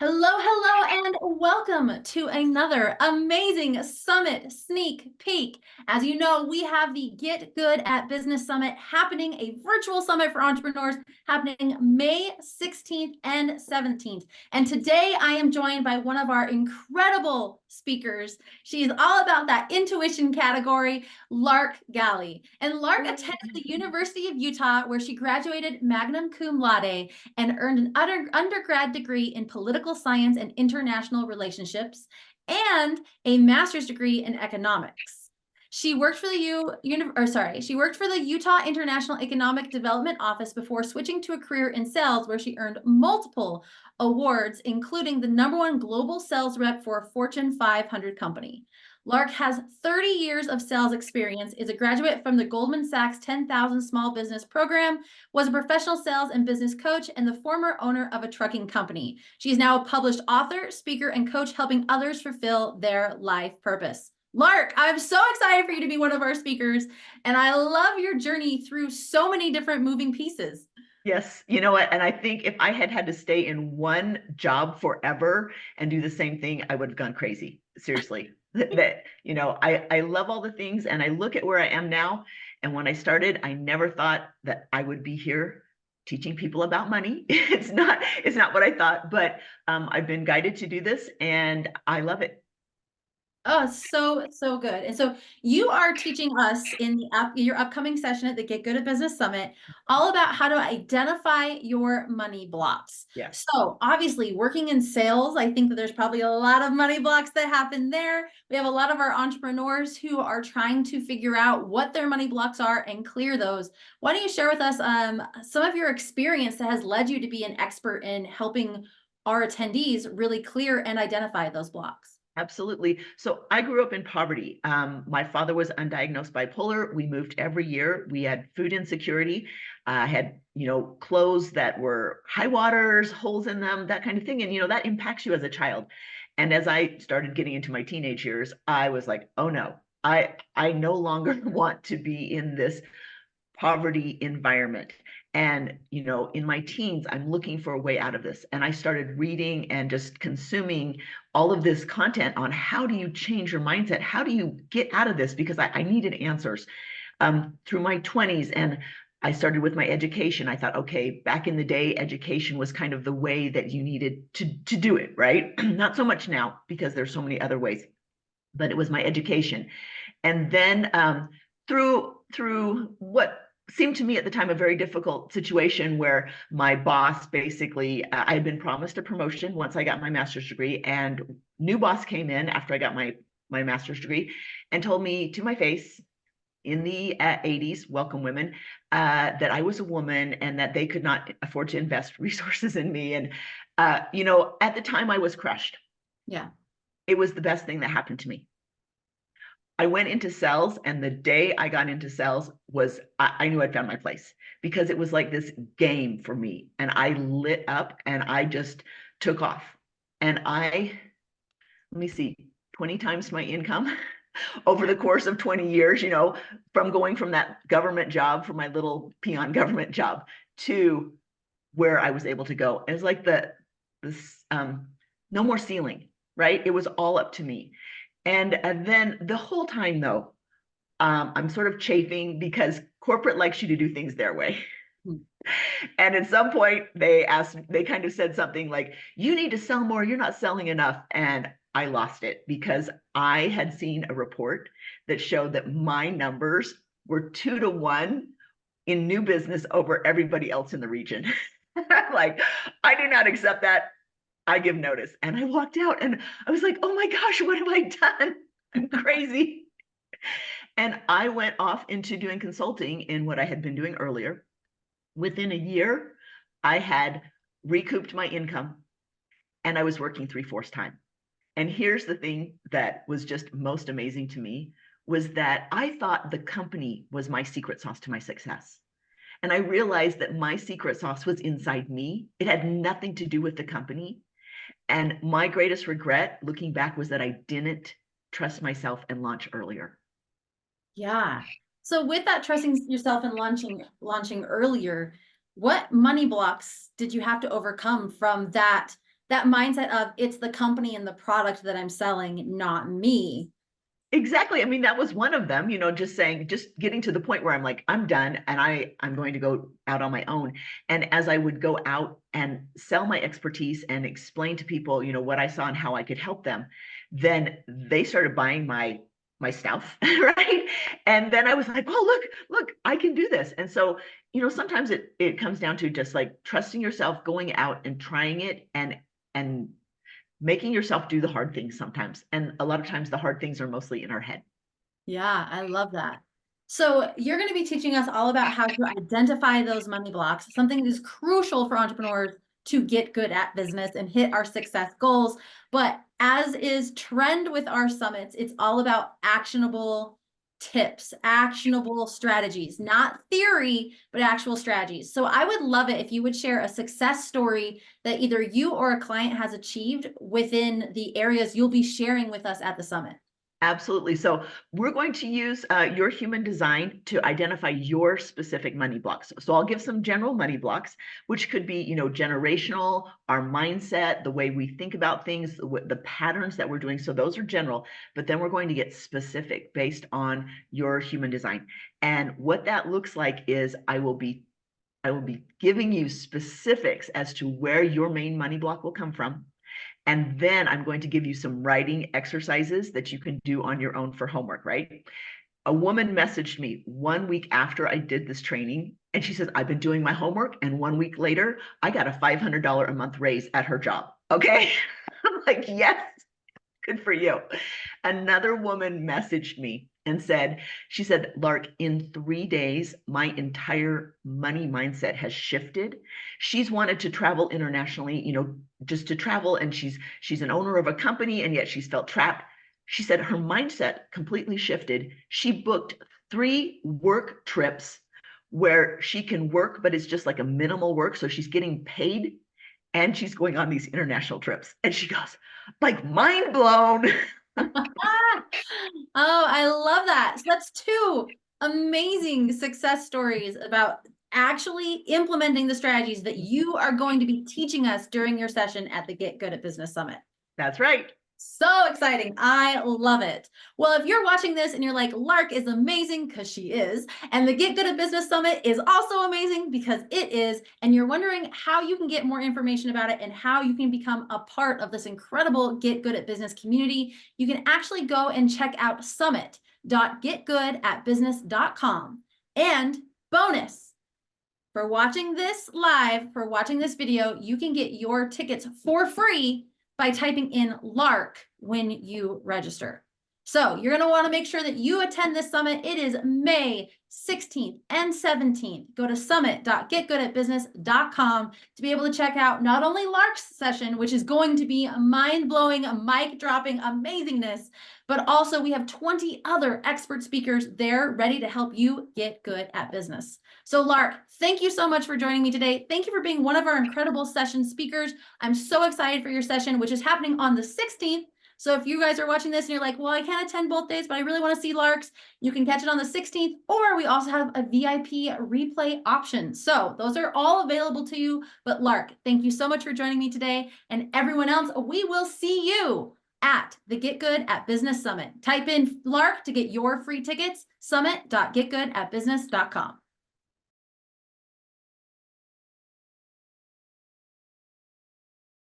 Hello, hello, and welcome to another amazing summit sneak peek. As you know, we have the Get Good at Business Summit happening, a virtual summit for entrepreneurs happening May 16th and 17th. And today I am joined by one of our incredible speakers. She's all about that intuition category, Lark Galley. And Lark attended the University of Utah, where she graduated magna cum laude and earned an undergrad degree in political science and international relationships and a master's degree in economics. She worked for the Utah International Economic Development Office before switching to a career in sales, where she earned multiple awards, including the #1 global sales rep for a Fortune 500 company. Lark has 30 years of sales experience, is a graduate from the Goldman Sachs 10,000 Small Business Program, was a professional sales and business coach, and the former owner of a trucking company. She is now a published author, speaker, and coach, helping others fulfill their life purpose. Lark, I'm so excited for you to be one of our speakers, and I love your journey through so many different moving pieces. Yes, you know what? And I think if I had had to stay in one job forever and do the same thing, I would have gone crazy. Seriously. I love all the things, and I look at where I am now. And when I started, I never thought that I would be here teaching people about money. It's not what I thought, but I've been guided to do this, and I love it. Oh, so good. And so you are teaching us in your upcoming session at the Get Good at Business Summit all about how to identify your money blocks. Yes. So obviously working in sales, I think that there's probably a lot of money blocks that happen there. We have a lot of our entrepreneurs who are trying to figure out what their money blocks are and clear those. Why don't you share with us some of your experience that has led you to be an expert in helping our attendees really clear and identify those blocks? Absolutely. So I grew up in poverty. My father was undiagnosed bipolar. We moved every year. We had food insecurity. I had, clothes that were high waters, holes in them, that kind of thing. And, that impacts you as a child. And as I started getting into my teenage years, I was like, oh no, I no longer want to be in this poverty environment. And, in my teens, I'm looking for a way out of this. And I started reading and just consuming all of this content on how do you change your mindset? How do you get out of this? Because I needed answers through my 20s. And I started with my education. I thought, okay, back in the day, education was kind of the way that you needed to do it, right? Not so much now, because there's so many other ways, but it was my education. And then through what seemed to me at the time a very difficult situation, where my boss basically, I had been promised a promotion once I got my master's degree, and new boss came in after I got my master's degree and told me to my face in the 80s, welcome women, that I was a woman and that they could not afford to invest resources in me. And, at the time I was crushed. Yeah. It was the best thing that happened to me. I went into sales, and the day I got into sales was, I knew I'd found my place, because it was like this game for me, and I lit up and I just took off. And let me see, 20 times my income over the course of 20 years, from going from that government job, from my little peon government job, to where I was able to go. And it's like this no more ceiling, right? It was all up to me. And then the whole time, though, I'm sort of chafing because corporate likes you to do things their way. And at some point, they kind of said something like, you need to sell more. You're not selling enough. And I lost it, because I had seen a report that showed that my numbers were 2-to-1 in new business over everybody else in the region. Like, I do not accept that. I give notice. And I walked out and I was like, oh my gosh, what have I done? I'm crazy. And I went off into doing consulting in what I had been doing earlier. Within a year, I had recouped my income, and I was working 3/4 time. And here's the thing that was just most amazing to me, was that I thought the company was my secret sauce to my success. And I realized that my secret sauce was inside me. It had nothing to do with the company. And my greatest regret looking back was that I didn't trust myself and launch earlier. Yeah. So with that trusting yourself and launching earlier, what money blocks did you have to overcome from that that mindset of it's the company and the product that I'm selling, not me. Exactly. I mean, that was one of them, just saying, just getting to the point where I'm like, I'm done and I'm going to go out on my own. And as I would go out and sell my expertise and explain to people, what I saw and how I could help them, then they started buying my stuff, right? And then I was like, oh, look, I can do this. And so, sometimes it comes down to just like trusting yourself, going out and trying it and making yourself do the hard things sometimes. And a lot of times the hard things are mostly in our head. Yeah, I love that. So you're going to be teaching us all about how to identify those money blocks, something that is crucial for entrepreneurs to get good at business and hit our success goals. But as is trend with our summits, it's all about actionable tips, actionable strategies, not theory, but actual strategies. So I would love it if you would share a success story that either you or a client has achieved within the areas you'll be sharing with us at the summit. Absolutely. So we're going to use your human design to identify your specific money blocks. So I'll give some general money blocks, which could be, generational, our mindset, the way we think about things, the patterns that we're doing. So those are general, but then we're going to get specific based on your human design. And what that looks like is I will be giving you specifics as to where your main money block will come from. And then I'm going to give you some writing exercises that you can do on your own for homework, right? A woman messaged me 1 week after I did this training, and she says, I've been doing my homework. And 1 week later, I got a $500 a month raise at her job. Okay. I'm like, yes, good for you. Another woman messaged me and she said, Lark, in 3 days, my entire money mindset has shifted. She's wanted to travel internationally, just to travel. And she's an owner of a company, and yet she's felt trapped. She said her mindset completely shifted. She booked 3 work trips where she can work, but it's just like a minimal work. So she's getting paid and she's going on these international trips. And she goes, like, mind blown. Oh, I love that. So that's 2 amazing success stories about actually implementing the strategies that you are going to be teaching us during your session at the Get Good at Business Summit. That's right. So exciting. I love it. Well, if you're watching this and you're like, Lark is amazing, because she is, and the Get Good at Business Summit is also amazing because it is, and you're wondering how you can get more information about it and how you can become a part of this incredible Get Good at Business community, you can actually go and check out summit.getgoodatbusiness.com. And bonus, for watching this live, for watching this video, you can get your tickets for free by typing in Lark when you register. So you're going to want to make sure that you attend this summit. It is May 16th and 17th. Go to summit.getgoodatbusiness.com to be able to check out not only Lark's session, which is going to be mind-blowing, mic-dropping amazingness, but also we have 20 other expert speakers there ready to help you get good at business. So Lark, thank you so much for joining me today. Thank you for being one of our incredible session speakers. I'm so excited for your session, which is happening on the 16th. So if you guys are watching this and you're like, well, I can't attend both days, but I really want to see Lark's, you can catch it on the 16th, or we also have a VIP replay option. So those are all available to you. But Lark, thank you so much for joining me today. And everyone else, we will see you at the Get Good at Business Summit. Type in Lark to get your free tickets, summit.getgoodatbusiness.com.